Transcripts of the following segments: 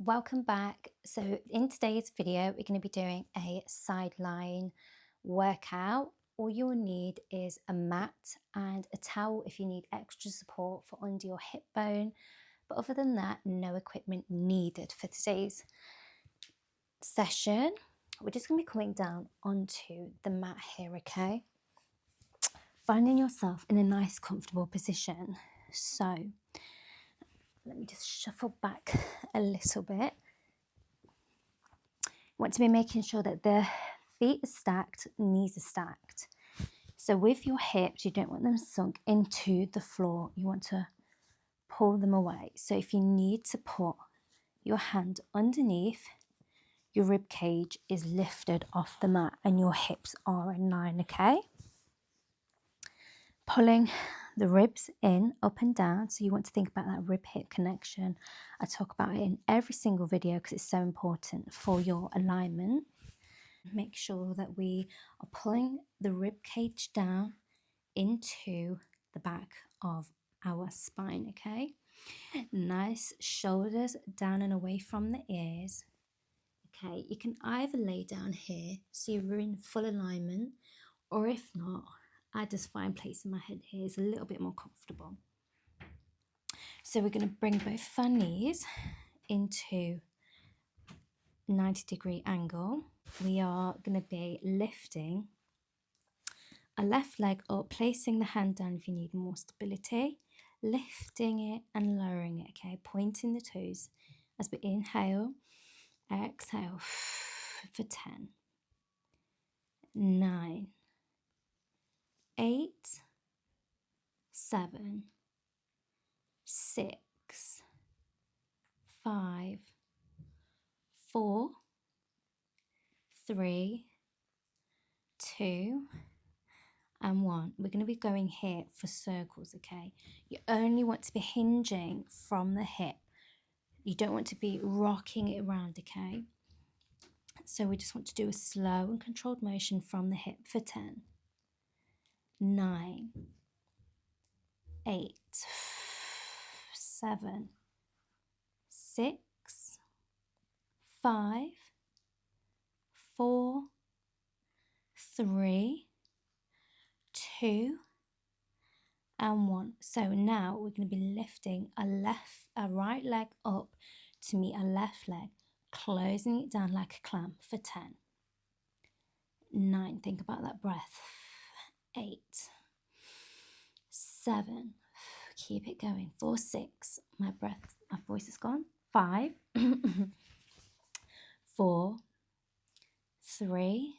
Welcome back. So in today's video, we're going to be doing a sideline workout. All you'll need is a mat and a towel if you need extra support for under your hip bone. But other than that, no equipment needed for today's session. We're just going to be coming down onto the mat here, okay? Finding yourself in a nice, comfortable position. So let me just shuffle back a little bit. Want to be making sure that the feet are stacked, knees are stacked. So with your hips, you don't want them sunk into the floor. You want to pull them away. So if you need to put your hand underneath, your rib cage is lifted off the mat and your hips are in line, okay? Pulling the ribs in, up and down. So you want to think about that rib-hip connection. I talk about it in every single video because it's so important for your alignment. Make sure that we are pulling the rib cage down into the back of our spine, okay? Nice shoulders down and away from the ears. Okay, you can either lay down here so you're in full alignment, or if not, I just find placing my head here is a little bit more comfortable. So we're going to bring both of our knees into 90-degree angle. We are going to be lifting a left leg up, placing the hand down if you need more stability, lifting it and lowering it, okay? Pointing the toes as we inhale, exhale for 10, 9, 8, 7, 6, 5, 4, 3, 2, and 1. We're going to be going here for circles, okay? You only want to be hinging from the hip. You don't want to be rocking it around, okay? So we just want to do a slow and controlled motion from the hip for 10, 9, 8, 7, 6, 5, 4, 3, 2, and 1. So now we're going to be lifting a right leg up to meet a left leg, closing it down like a clam for 10, 9, think about that breath, 8, 7, keep it going, 4, 6, my voice is gone, 5, 4, 3,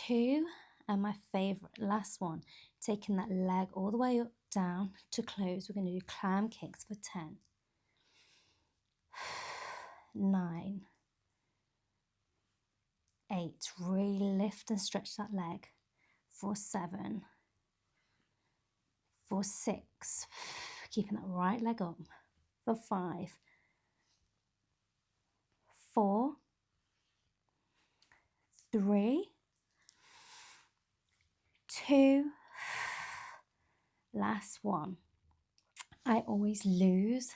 2, and my favorite, last one, taking that leg all the way up, down to close. We're going to do clam kicks for 10, 9, 8, really lift and stretch that leg, for 7, for 6, keeping that right leg up, for 5, 4, 3, 2, last one. I always lose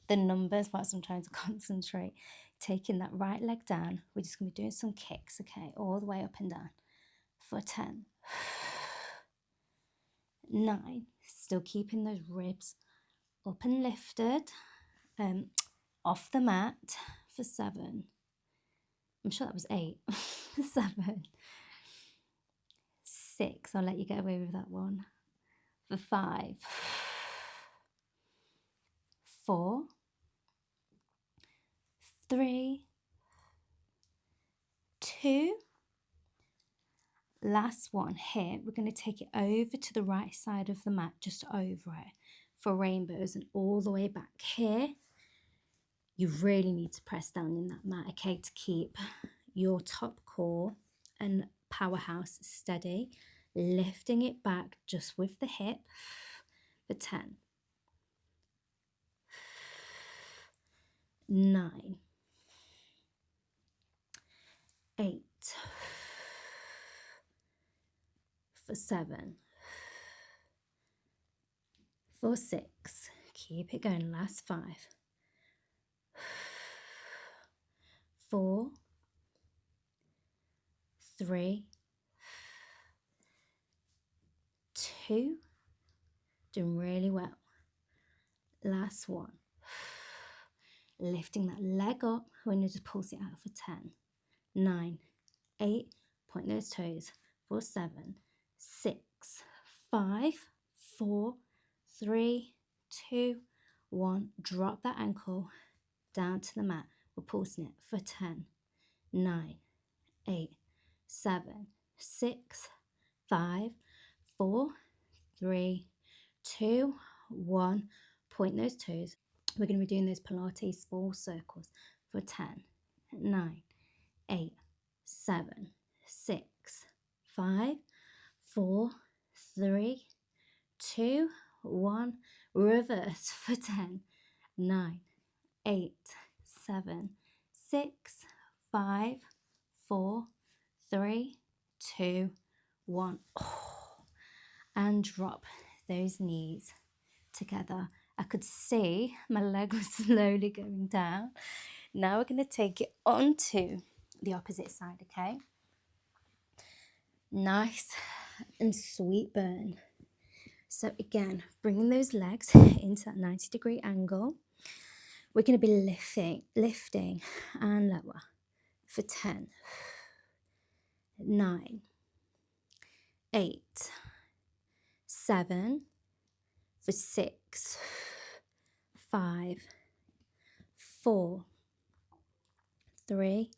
the numbers whilst I'm trying to concentrate. Taking that right leg down, we're just going to be doing some kicks, okay, all the way up and down for 10, 9, still keeping those ribs up and lifted, off the mat for 7, I'm sure that was 8, 7, 6, I'll let you get away with that one, for 5, 4, 3, 2, last one. Here we're going to take it over to the right side of the mat, just over it, for rainbows, and all the way back. Here you really need to press down in that mat, okay, to keep your top core and powerhouse steady, lifting it back just with the hip for 10, 9, 8, for 7, for 6, keep it going, last 5, 4, 3, 2, doing really well. Last one. Lifting that leg up. We're going to just pulse it out for 10, 9, 8, point those toes, for 7, 6, 5, 4, 3, 2, 1. Drop that ankle down to the mat. We're pulsing it for 10, 9, 8, 7, 6, 5, 4, 3, 2, 1. Point those toes. We're going to be doing those Pilates ball circles for 10, 9, 8, 7, 6, 5, 4, 3, 2, 1. Reverse for 10, 9, 8, 7, 6, 5, 4, 3, 2, 1. And drop those knees together. I could see my leg was slowly going down. Now we're going to take it onto the opposite side, okay? Nice and sweet burn. So again, bringing those legs into that 90-degree angle. We're going to be lifting and lower for 10, 9, 8, 7, for 6, 5, 4, 3,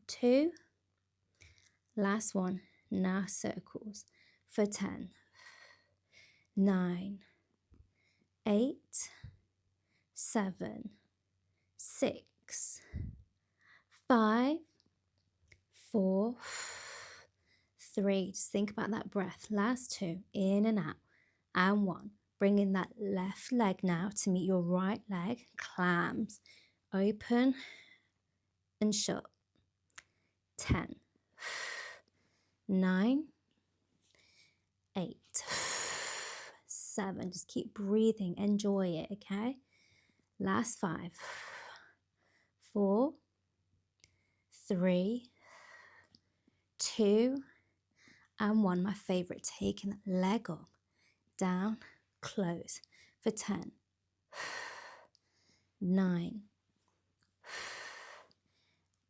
2, last one. Now circles for 10, 9, 8, 7, 6, 5, 4, 3. Just think about that breath. Last 2, in and out, and 1. Bringing that left leg now to meet your right leg. Clams, open and shut. 10, 9, 8, 7. Just keep breathing. Enjoy it, okay? Last 5, 4, 3, 2, and 1. My favorite, taking that leg up, down, close for 10, 9,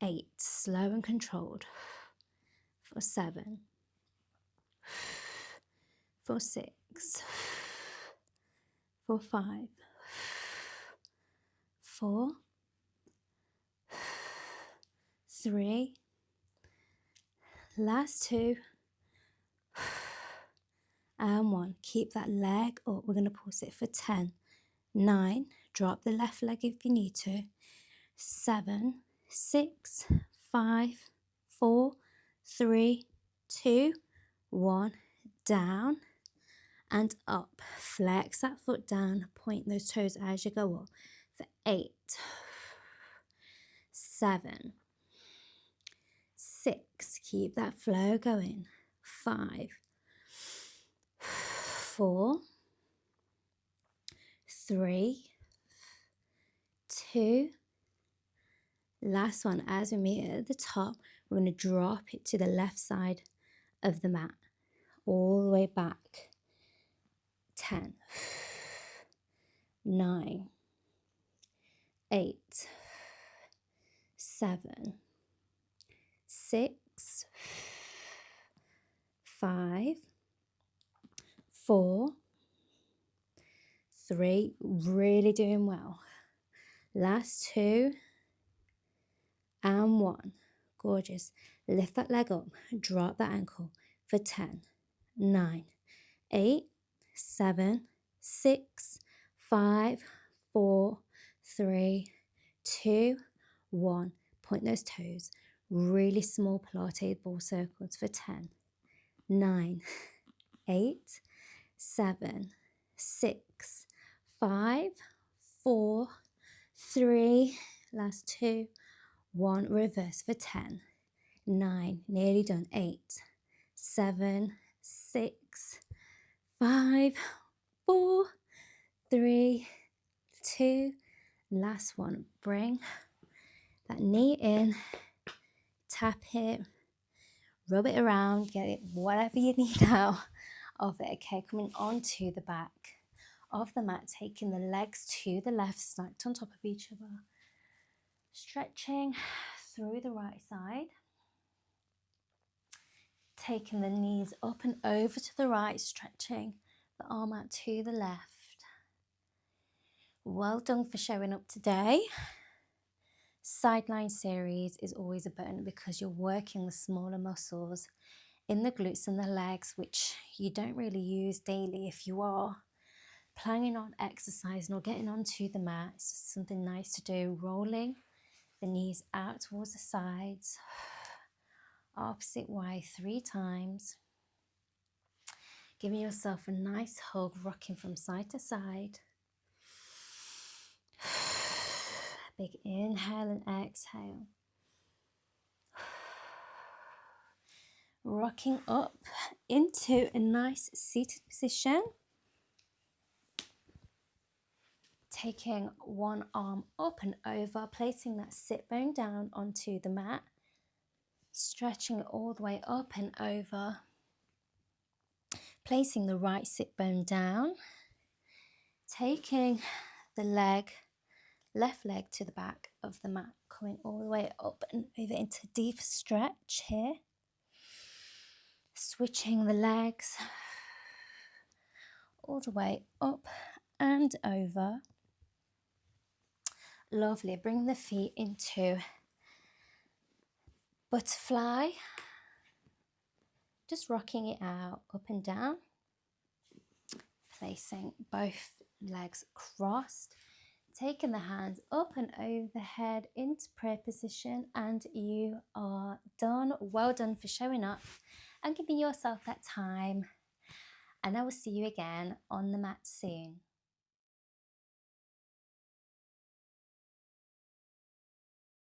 8. Slow and controlled for 7, for 6, for 5, 4, 3, last 2, and 1. Keep that leg up. We're going to pulse it for 10, 9. Drop the left leg if you need to. 7, 6, 5, 4, 3, 2, 1. Down and up. Flex that foot down. Point those toes as you go up for 8, 7, 6. Keep that flow going. 5, 4, 3, 2. Last one. As we meet at the top, we're going to drop it to the left side of the mat, all the way back. 10, 9, 8, 7, 6, 5, 4, 3. Really doing well. Last 2 and 1. Gorgeous. Lift that leg up. Drop that ankle for 10, 9, 8, 7, 6, 5, 4, 3, 2, 1. Point those toes. Really small Pilates ball circles for 10, 9, 8, 7, 6, 5, 4, 3, last 2, 1. Reverse for 10, 9, nearly done. 8, 7, 6, 5, 4, 3, 2. Last one. Bring that knee in, tap it, rub it around, get it whatever you need out of it. Okay, coming onto the back of the mat, taking the legs to the left, stacked on top of each other, stretching through the right side, taking the knees up and over to the right, stretching the arm out to the left. Well done for showing up today. Sideline series is always a burn because you're working the smaller muscles in the glutes and the legs, which you don't really use daily. If you are planning on exercising or getting onto the mat, it's just something nice to do. Rolling the knees out towards the sides, opposite way 3 times. Giving yourself a nice hug, rocking from side to side. Big inhale and exhale. Rocking up into a nice seated position. Taking one arm up and over, placing that sit bone down onto the mat. Stretching it all the way up and over. Placing the right sit bone down. Taking the left leg to the back of the mat, coming all the way up and over into deep stretch here. Switching the legs all the way up and over. Lovely. Bring the feet into butterfly. Just rocking it out, up and down. Placing both legs crossed. Taking the hands up and over the head into prayer position, and you are done. Well done for showing up and giving yourself that time. And I will see you again on the mat soon.